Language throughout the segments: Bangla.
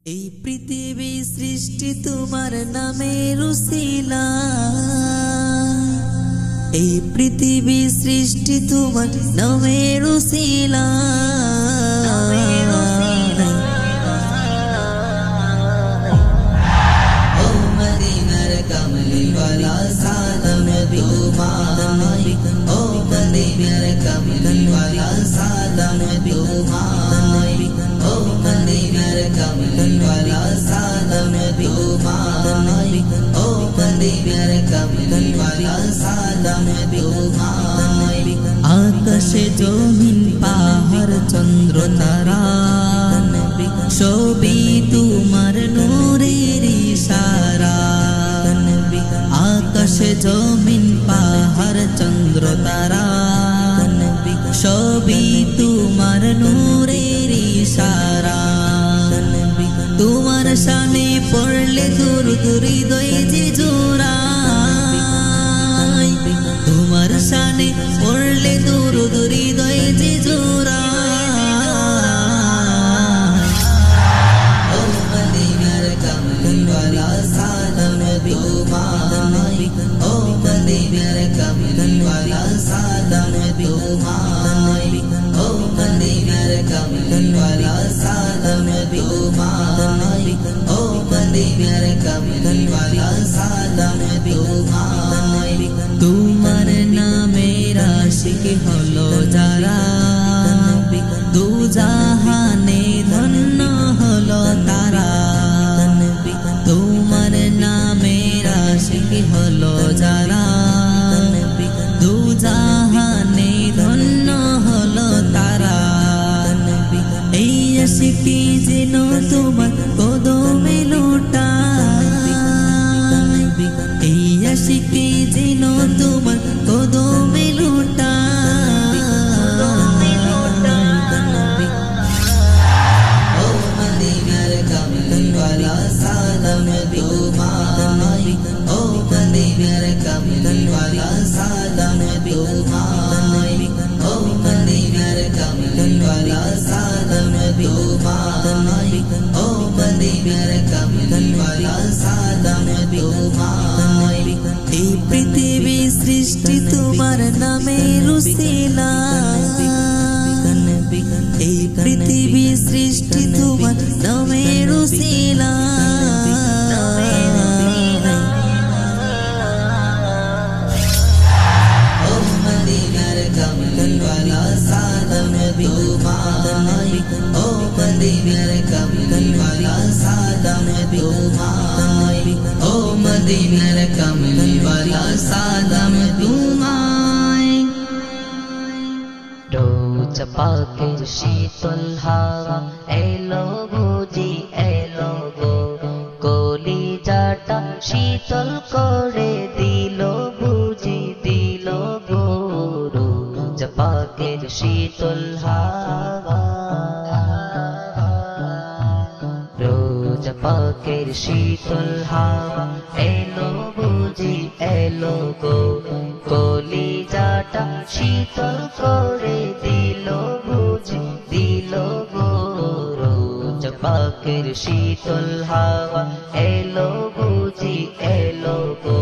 এই পৃথিবী সৃষ্টি তোমার নামের উসিলা, এই পৃথিবী সৃষ্টি তোমার নামের উসিলা। ও মদিনার কমলি ওয়ালা সালাম তোমায়, ও মদিনার কমলি ওয়ালা সালাম তোমায়, ও মদিনার কমলি ওয়ালা সালাম তোমায়, ও মদিনার কমলি ওয়ালা সালাম তোমায়। আকাশে জমিন পাহাড় চন্দ্র তারা সবই তোমার নূরের ইশারা। আকাশে জমিন পাহাড় চন্দ্র তারা সবই তোমার নূরের ইশারা। তোমার শানে পড়লে দুরূদ হৃদয় যে জোড়ায়, তোমার শানে পড়লে দুরূদ হৃদয় যে জোড়ায়। ও মদিনার কমলি ওয়ালা সালাম তোমায়, ও মদিনার কমলি ওয়ালা সালাম তোমায়, ও মদিনার কমলি ওয়ালা সালাম তোমায়, ও মদিনার কমলি ওয়ালা সালাম তোমায়। তোমার নামের আশিক হলো যারা, দু জাহানে ধন্য হলো তারা। তোমার নামের আশিক হলো যারা, দু জাহানে ধন্য হলো তারা। এই আশিকি যেন তোমার কদমে লুটায়, এই আশিকি যেন তোমার কদমে লুটায়। ও মদিনার কমলি ওয়ালা সালাম তোমায়, ও মদিনার কমলি ওয়ালা সালাম তোমায়, ও মদিনার কমলি ওয়ালা সালাম তোমায়, ও মদিনার কমলি ওয়ালা সালাম তোমায়। এই পৃথিবী সৃষ্টি তোমার নামের উসিলা, এই পৃথিবী সৃষ্টি তোমার নামের উসিলা। ও মদিনার কমলি ওয়ালা সালাম তোমায়, ও মদিনার কমলি ওয়ালা সালাম তোমায়, ও মদিনার কমলি ওয়ালা সালাম তোমায়। রোজ পাকের শীতল হাওয়া এলো বুঝি এলো গো, কলিজাটা শীতল করে দিল বুঝি দিল গো। রোজ পাকের শীতল হাওয়া, রোজ পাকের শীতল হাওয়া এলো বুঝি এলো গো, কলিজাটা শীতল করে দিল বুঝি দিল গো। রোজ পাকের শীতল হাওয়া এলো বুঝি এলো গো,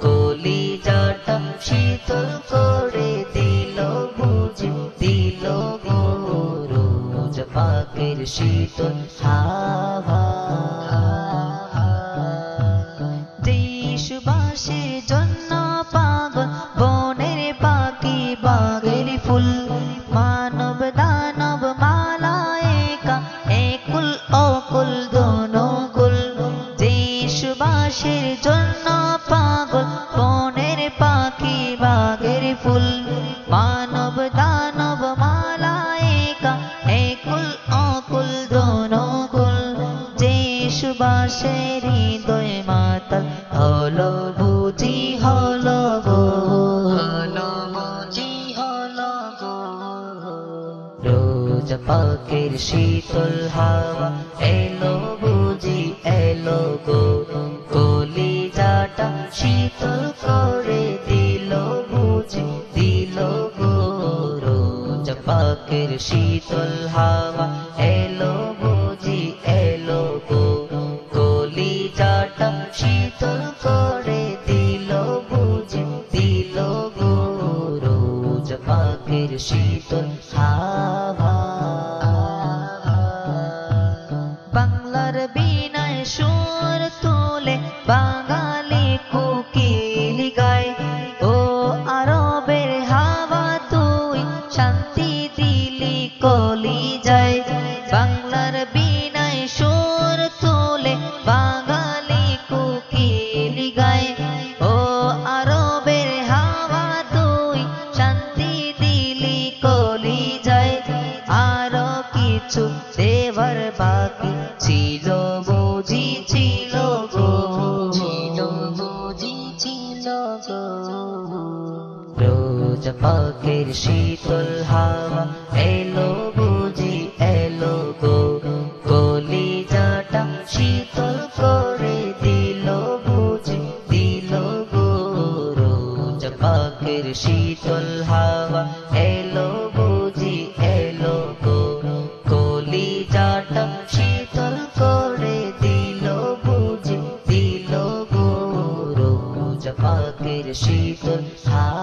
কলিজাটা শীতল করে দিল বুঝি দিল গো। রোজ পাকের শীতল হাওয়া। দেশবাসীর জন্য পাগল বনের পাখি বাগের ফুল, মানব দানব মালায়েকা একুল অকুল দোনো কুল। দেশবাসীর জন্য পাগল বনের পাখি বাগের ফুল, মানব দানব মালায়েকা একুল অকুল দোনো কুল। দেশবাসীর হৃদয় মাতাল হলো বুঝি হলো গো, হলো বুঝি হলো গো। রোজ পাকের শীতল হাওয়া এলো বুঝি এলো গো, কলিজাটা শীতল করে দিল বুঝি দিল গো। রোজ পাকের শীতল হাওয়া এলো বুঝি এলো গো, সুর তোলে বাঙালি কোকিল গায় ও আরবের হাওয়া তুই শান্তি দিলি কলি যায় বাংলার বিনায় সুর তোলে বাঙালি কোকিল গায় ও আরবের হাওয়া তুই শান্তি দিলি কলি যায় আরো কিছু দেবার বাকি ছিল বুঝি ছিল গো ছিল বুঝি ছিল গো রোজ পাকের শীতল হাওয়া এলো বুঝি এলো গো কলিজাটা শীতল করে দিল বুঝি দিল গো রোজ পাকের শীতল হাওয়া এলো বুঝি এলো গো কলিজাটা শীতল করে দিল বুঝি দিল গো রোজ পাকের শীতল হাওয়া